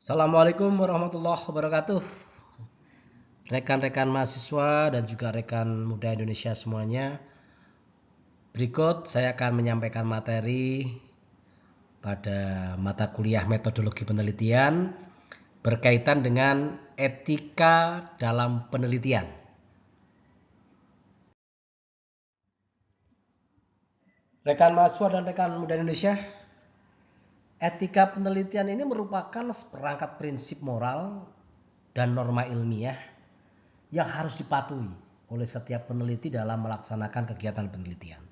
Assalamualaikum warahmatullahi wabarakatuh. Rekan-rekan mahasiswa dan juga rekan muda Indonesia semuanya. Berikut saya akan menyampaikan materi pada mata kuliah metodologi penelitian berkaitan dengan etika dalam penelitian. Rekan mahasiswa dan rekan muda Indonesia, etika penelitian ini merupakan seperangkat prinsip moral dan norma ilmiah yang harus dipatuhi oleh setiap peneliti dalam melaksanakan kegiatan penelitian.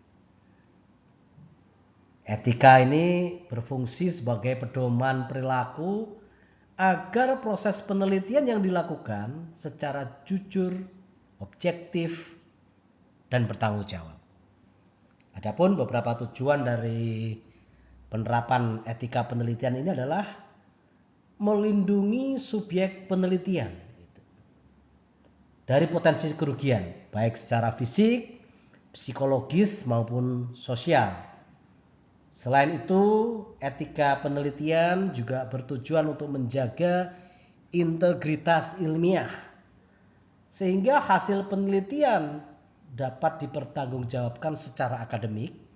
Etika ini berfungsi sebagai pedoman perilaku agar proses penelitian yang dilakukan secara jujur, objektif, dan bertanggung jawab. Adapun beberapa tujuan dari penerapan etika penelitian ini adalah melindungi subjek penelitian dari potensi kerugian, baik secara fisik, psikologis maupun sosial. Selain itu, etika penelitian juga bertujuan untuk menjaga integritas ilmiah, sehingga hasil penelitian dapat dipertanggungjawabkan secara akademik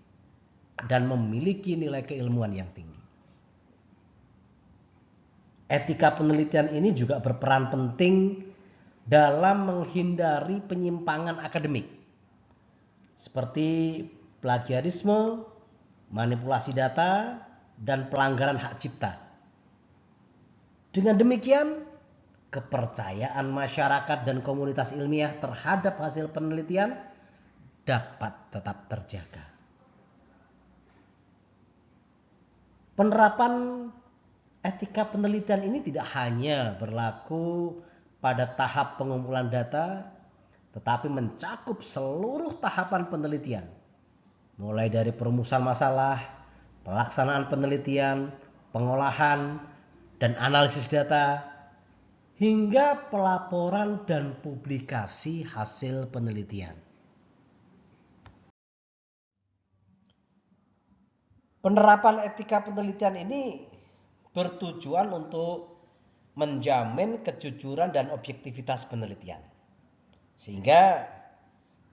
dan memiliki nilai keilmuan yang tinggi. Etika penelitian ini juga berperan penting dalam menghindari penyimpangan akademik seperti plagiarisme, manipulasi data, dan pelanggaran hak cipta. Dengan demikian, kepercayaan masyarakat dan komunitas ilmiah terhadap hasil penelitian dapat tetap terjaga. Penerapan etika penelitian ini tidak hanya berlaku pada tahap pengumpulan data, tetapi mencakup seluruh tahapan penelitian, mulai dari perumusan masalah, pelaksanaan penelitian, pengolahan, dan analisis data, hingga pelaporan dan publikasi hasil penelitian. Penerapan etika penelitian ini bertujuan untuk menjamin kejujuran dan objektivitas penelitian, sehingga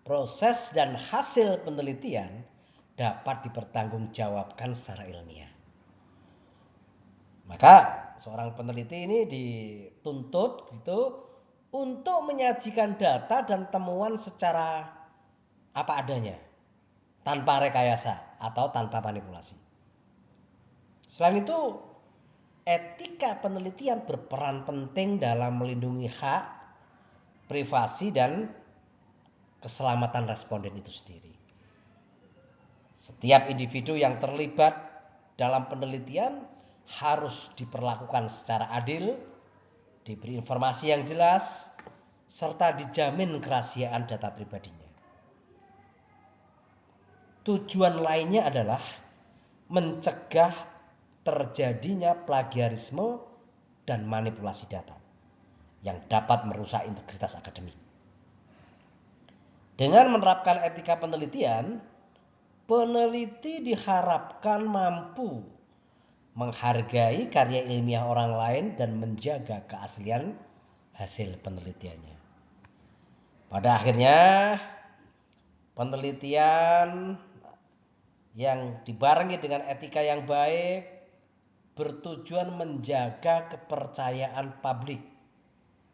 proses dan hasil penelitian dapat dipertanggungjawabkan secara ilmiah. Maka seorang peneliti ini dituntut untuk menyajikan data dan temuan secara apa adanya, tanpa rekayasa atau tanpa manipulasi. Selain itu, etika penelitian berperan penting dalam melindungi hak, privasi, dan keselamatan responden itu sendiri. Setiap individu yang terlibat dalam penelitian harus diperlakukan secara adil, diberi informasi yang jelas, serta dijamin kerahasiaan data pribadinya. Tujuan lainnya adalah mencegah terjadinya plagiarisme dan manipulasi data yang dapat merusak integritas akademik. Dengan menerapkan etika penelitian, peneliti diharapkan mampu menghargai karya ilmiah orang lain dan menjaga keaslian hasil penelitiannya. Pada akhirnya, penelitian yang dibarengi dengan etika yang baik bertujuan menjaga kepercayaan publik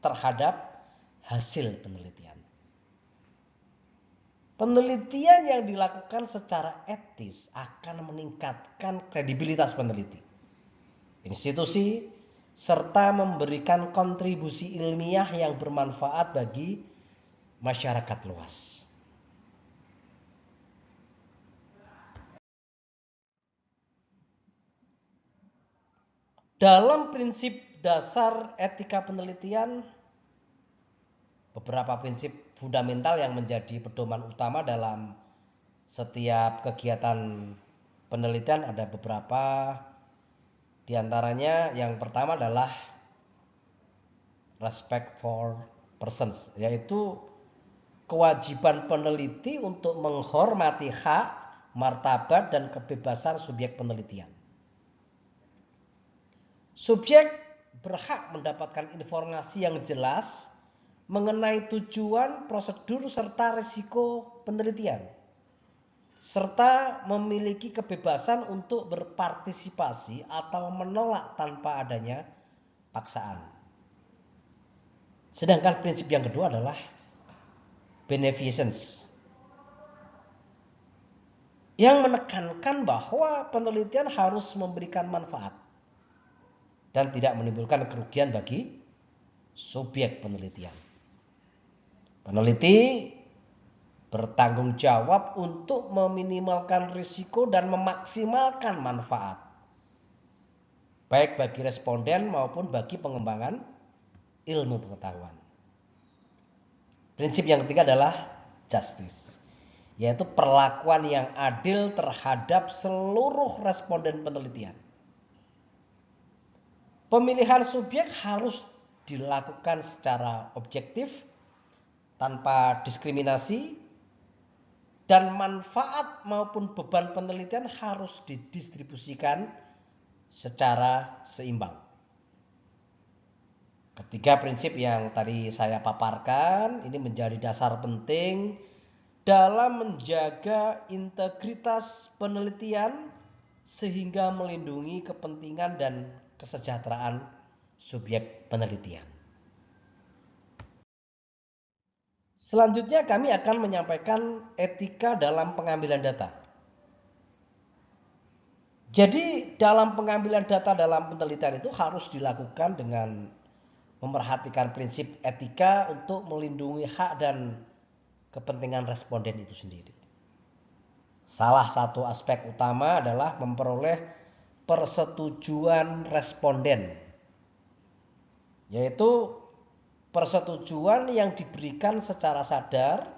terhadap hasil penelitian. Penelitian yang dilakukan secara etis akan meningkatkan kredibilitas peneliti, institusi, serta memberikan kontribusi ilmiah yang bermanfaat bagi masyarakat luas. Dalam prinsip dasar etika penelitian, beberapa prinsip fundamental yang menjadi pedoman utama dalam setiap kegiatan penelitian ada beberapa. Di antaranya yang pertama adalah respect for persons, yaitu kewajiban peneliti untuk menghormati hak, martabat, dan kebebasan subjek penelitian. Subjek berhak mendapatkan informasi yang jelas mengenai tujuan, prosedur, serta risiko penelitian, serta memiliki kebebasan untuk berpartisipasi atau menolak tanpa adanya paksaan. Sedangkan prinsip yang kedua adalah beneficence, yang menekankan bahwa penelitian harus memberikan manfaat dan tidak menimbulkan kerugian bagi subjek penelitian. Peneliti bertanggung jawab untuk meminimalkan risiko dan memaksimalkan manfaat, baik bagi responden maupun bagi pengembangan ilmu pengetahuan. Prinsip yang ketiga adalah justice, yaitu perlakuan yang adil terhadap seluruh responden penelitian. Pemilihan subjek harus dilakukan secara objektif, tanpa diskriminasi, dan manfaat maupun beban penelitian harus didistribusikan secara seimbang. Ketiga prinsip yang tadi saya paparkan ini menjadi dasar penting dalam menjaga integritas penelitian sehingga melindungi kepentingan dan kesejahteraan subjek penelitian. Selanjutnya kami akan menyampaikan etika dalam pengambilan data. Jadi dalam pengambilan data dalam penelitian itu harus dilakukan dengan memerhatikan prinsip etika untuk melindungi hak dan kepentingan responden itu sendiri. Salah satu aspek utama adalah memperoleh persetujuan responden, yaitu persetujuan yang diberikan secara sadar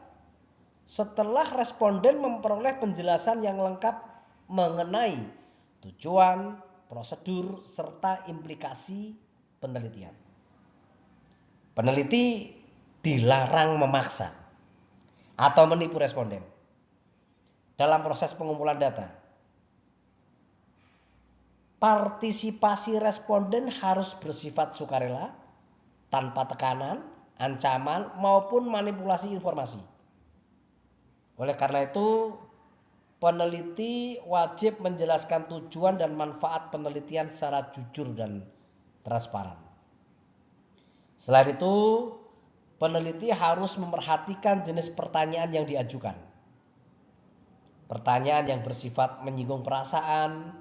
setelah responden memperoleh penjelasan yang lengkap mengenai tujuan, prosedur, serta implikasi penelitian. Peneliti dilarang memaksa atau menipu responden dalam proses pengumpulan data. Partisipasi responden harus bersifat sukarela, tanpa tekanan, ancaman, maupun manipulasi informasi. Oleh karena itu, peneliti wajib menjelaskan tujuan dan manfaat penelitian secara jujur dan transparan. Selain itu, peneliti harus memerhatikan jenis pertanyaan yang diajukan. Pertanyaan yang bersifat menyinggung perasaan,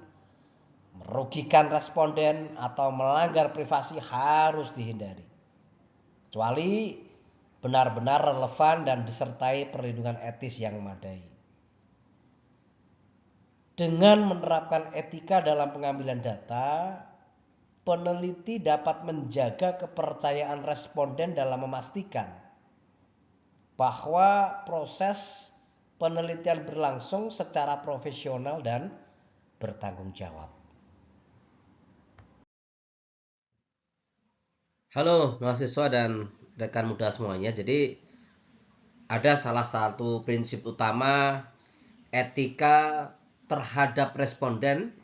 merugikan responden, atau melanggar privasi harus dihindari, kecuali benar-benar relevan dan disertai perlindungan etis yang memadai. Dengan menerapkan etika dalam pengambilan data, peneliti dapat menjaga kepercayaan responden dalam memastikan bahwa proses penelitian berlangsung secara profesional dan bertanggung jawab. Halo mahasiswa dan rekan muda semuanya. Jadi ada salah satu prinsip utama etika terhadap responden,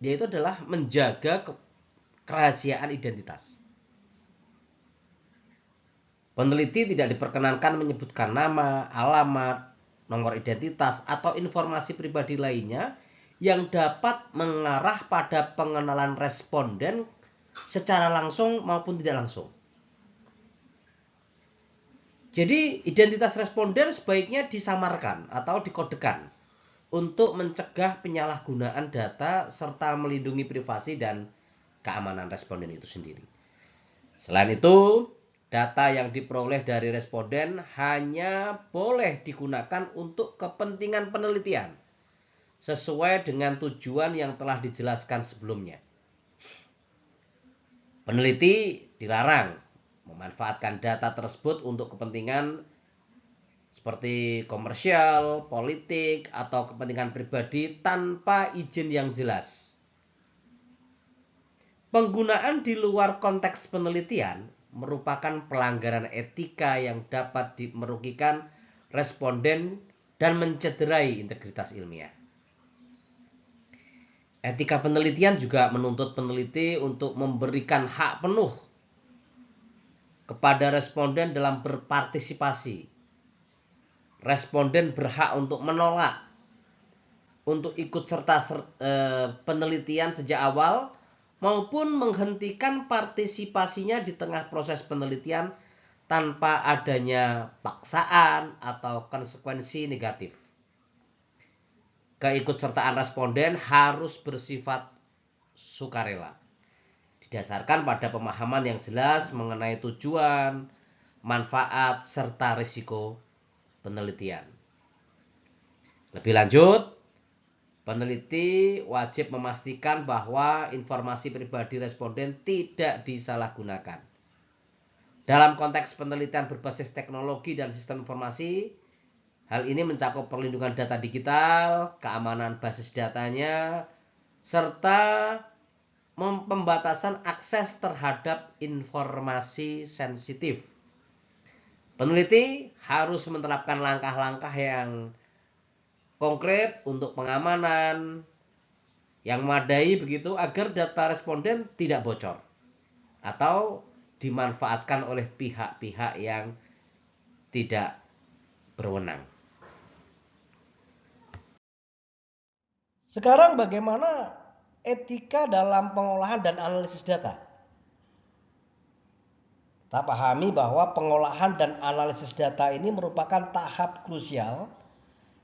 yaitu adalah menjaga kerahasiaan identitas. Peneliti tidak diperkenankan menyebutkan nama, alamat, nomor identitas, atau informasi pribadi lainnya yang dapat mengarah pada pengenalan responden secara langsung maupun tidak langsung. Jadi identitas responden sebaiknya disamarkan atau dikodekan untuk mencegah penyalahgunaan data serta melindungi privasi dan keamanan responden itu sendiri. Selain itu, data yang diperoleh dari responden hanya boleh digunakan untuk kepentingan penelitian sesuai dengan tujuan yang telah dijelaskan sebelumnya. Peneliti dilarang memanfaatkan data tersebut untuk kepentingan seperti komersial, politik, atau kepentingan pribadi tanpa izin yang jelas. Penggunaan di luar konteks penelitian merupakan pelanggaran etika yang dapat merugikan responden dan mencederai integritas ilmiah. Etika penelitian juga menuntut peneliti untuk memberikan hak penuh kepada responden dalam berpartisipasi. Responden berhak untuk menolak, untuk ikut serta penelitian sejak awal, maupun menghentikan partisipasinya di tengah proses penelitian tanpa adanya paksaan atau konsekuensi negatif. Keikutsertaan responden harus bersifat sukarela, didasarkan pada pemahaman yang jelas mengenai tujuan, manfaat, serta risiko penelitian. Lebih lanjut, peneliti wajib memastikan bahwa informasi pribadi responden tidak disalahgunakan. Dalam konteks penelitian berbasis teknologi dan sistem informasi, hal ini mencakup perlindungan data digital, keamanan basis datanya, serta pembatasan akses terhadap informasi sensitif. Peneliti harus menerapkan langkah-langkah yang konkret untuk pengamanan yang memadai begitu agar data responden tidak bocor atau dimanfaatkan oleh pihak-pihak yang tidak berwenang. Sekarang bagaimana etika dalam pengolahan dan analisis data? Kita pahami bahwa pengolahan dan analisis data ini merupakan tahap krusial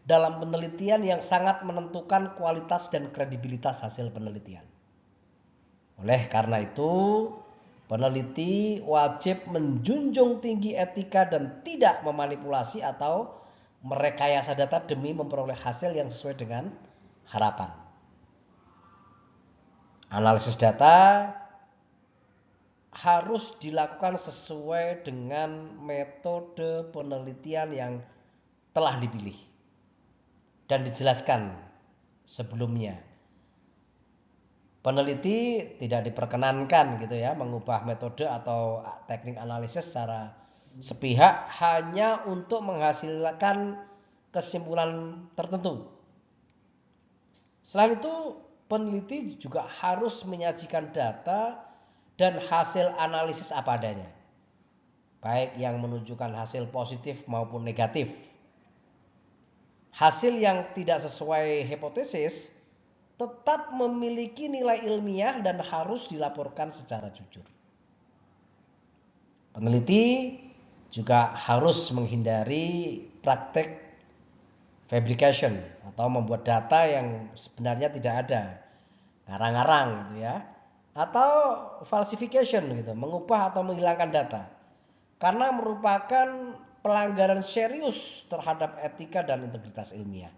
dalam penelitian yang sangat menentukan kualitas dan kredibilitas hasil penelitian. Oleh karena itu, peneliti wajib menjunjung tinggi etika dan tidak memanipulasi atau merekayasa data demi memperoleh hasil yang sesuai dengan harapan. Analisis data harus dilakukan sesuai dengan metode penelitian yang telah dipilih dan dijelaskan sebelumnya. Peneliti tidak diperkenankan gitu ya mengubah metode atau teknik analisis secara sepihak hanya untuk menghasilkan kesimpulan tertentu. Selain itu, peneliti juga harus menyajikan data dan hasil analisis apa adanya, baik yang menunjukkan hasil positif maupun negatif. Hasil yang tidak sesuai hipotesis tetap memiliki nilai ilmiah dan harus dilaporkan secara jujur. Peneliti juga harus menghindari praktek fabrication atau membuat data yang sebenarnya tidak ada, ngarang-ngarang gitu ya, atau falsification gitu, mengubah atau menghilangkan data, karena merupakan pelanggaran serius terhadap etika dan integritas ilmiah.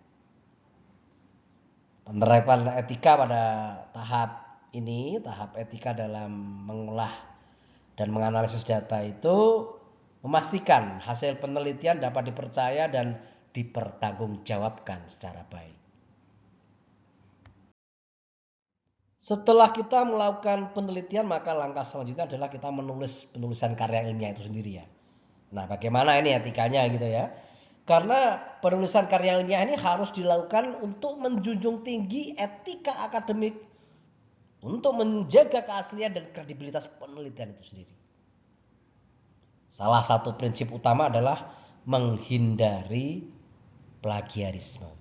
Penerapan etika pada tahap ini, tahap etika dalam mengolah dan menganalisis data itu memastikan hasil penelitian dapat dipercaya dan dipertanggungjawabkan secara baik. Setelah kita melakukan penelitian, maka langkah selanjutnya adalah kita menulis penulisan karya ilmiah itu sendiri ya. Nah, bagaimana ini etikanya gitu ya? Karena penulisan karya ilmiah ini harus dilakukan untuk menjunjung tinggi etika akademik, untuk menjaga keaslian dan kredibilitas penelitian itu sendiri. Salah satu prinsip utama adalah menghindari plagiarisme,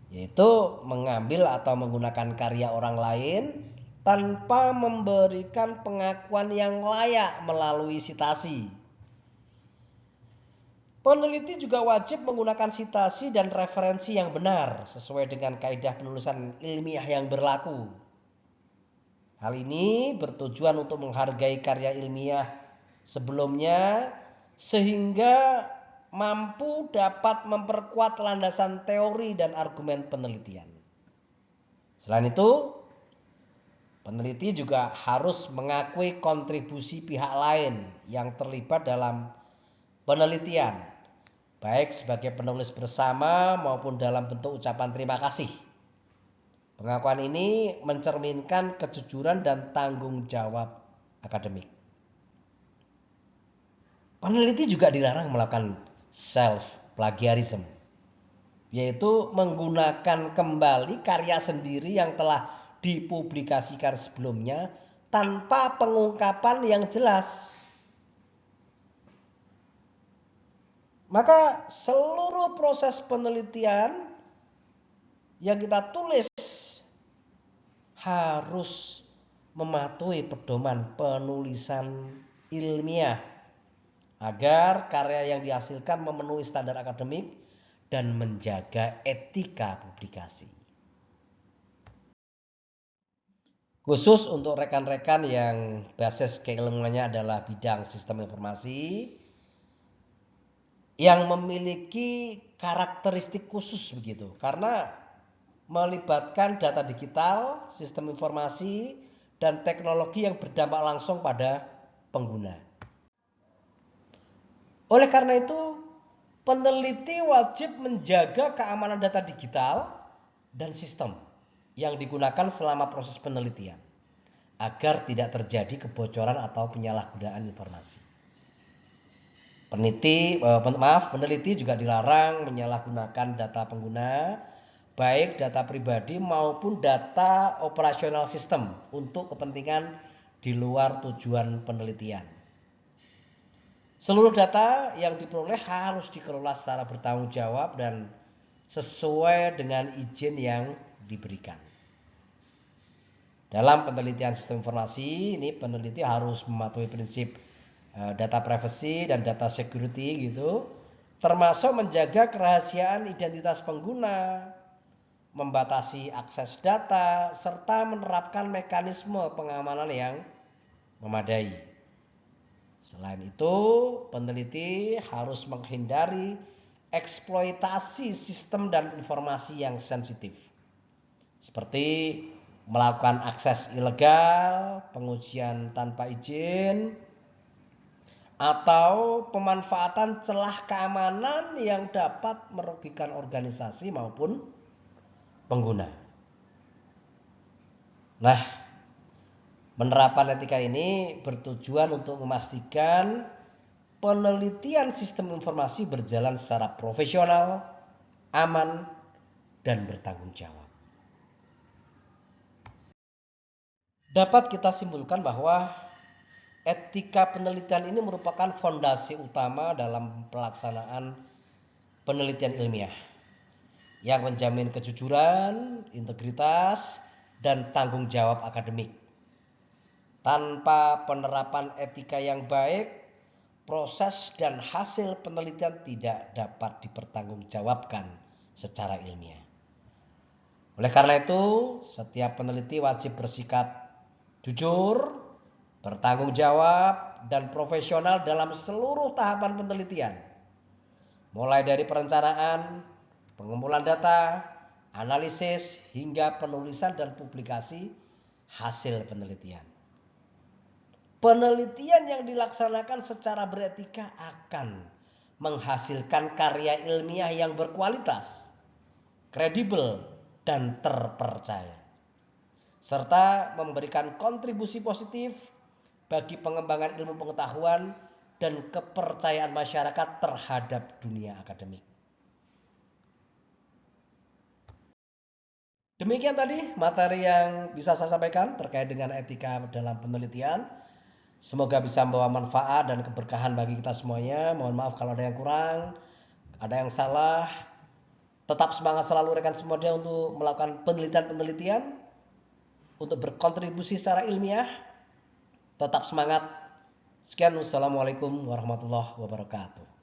yaitu mengambil atau menggunakan karya orang lain tanpa memberikan pengakuan yang layak melalui sitasi. Peneliti juga wajib menggunakan sitasi dan referensi yang benar sesuai dengan kaidah penulisan ilmiah yang berlaku. Hal ini bertujuan untuk menghargai karya ilmiah sebelumnya sehingga mampu dapat memperkuat landasan teori dan argumen penelitian. Selain itu, peneliti juga harus mengakui kontribusi pihak lain yang terlibat dalam penelitian, baik sebagai penulis bersama maupun dalam bentuk ucapan terima kasih. Pengakuan ini mencerminkan kejujuran dan tanggung jawab akademik. Peneliti juga dilarang melakukan self plagiarism, yaitu menggunakan kembali karya sendiri yang telah dipublikasikan sebelumnya tanpa pengungkapan yang jelas. Maka seluruh proses penelitian yang kita tulis harus mematuhi pedoman penulisan ilmiah agar karya yang dihasilkan memenuhi standar akademik dan menjaga etika publikasi. Khusus untuk rekan-rekan yang basis keilmuannya adalah bidang sistem informasi yang memiliki karakteristik khusus begitu, karena melibatkan data digital, sistem informasi, dan teknologi yang berdampak langsung pada pengguna. Oleh karena itu, peneliti wajib menjaga keamanan data digital dan sistem yang digunakan selama proses penelitian agar tidak terjadi kebocoran atau penyalahgunaan informasi. Peneliti juga dilarang menyalahgunakan data pengguna, baik data pribadi maupun data operasional sistem untuk kepentingan di luar tujuan penelitian. Seluruh data yang diperoleh harus dikelola secara bertanggung jawab dan sesuai dengan izin yang diberikan. Dalam penelitian sistem informasi, ini peneliti harus mematuhi prinsip data privacy dan data security gitu, termasuk menjaga kerahasiaan identitas pengguna, membatasi akses data, serta menerapkan mekanisme pengamanan yang memadai. Selain itu, peneliti harus menghindari eksploitasi sistem dan informasi yang sensitif, seperti melakukan akses ilegal, pengujian tanpa izin, atau pemanfaatan celah keamanan yang dapat merugikan organisasi maupun pengguna. Nah, penerapan etika ini bertujuan untuk memastikan penelitian sistem informasi berjalan secara profesional, aman, dan bertanggung jawab. Dapat kita simpulkan bahwa etika penelitian ini merupakan fondasi utama dalam pelaksanaan penelitian ilmiah yang menjamin kejujuran, integritas, dan tanggung jawab akademik. Tanpa penerapan etika yang baik, proses dan hasil penelitian tidak dapat dipertanggungjawabkan secara ilmiah. Oleh karena itu, setiap peneliti wajib bersikap jujur, bertanggung jawab, dan profesional dalam seluruh tahapan penelitian. Mulai dari perencanaan, pengumpulan data, analisis, hingga penulisan dan publikasi hasil penelitian. Penelitian yang dilaksanakan secara beretika akan menghasilkan karya ilmiah yang berkualitas, kredibel, dan terpercaya, serta memberikan kontribusi positif bagi pengembangan ilmu pengetahuan dan kepercayaan masyarakat terhadap dunia akademik. Demikian tadi materi yang bisa saya sampaikan terkait dengan etika dalam penelitian. Semoga bisa membawa manfaat dan keberkahan bagi kita semuanya. Mohon maaf kalau ada yang kurang, ada yang salah. Tetap semangat selalu rekan semuanya untuk melakukan penelitian-penelitian, untuk berkontribusi secara ilmiah. Tetap semangat. Sekian, wassalamualaikum warahmatullahi wabarakatuh.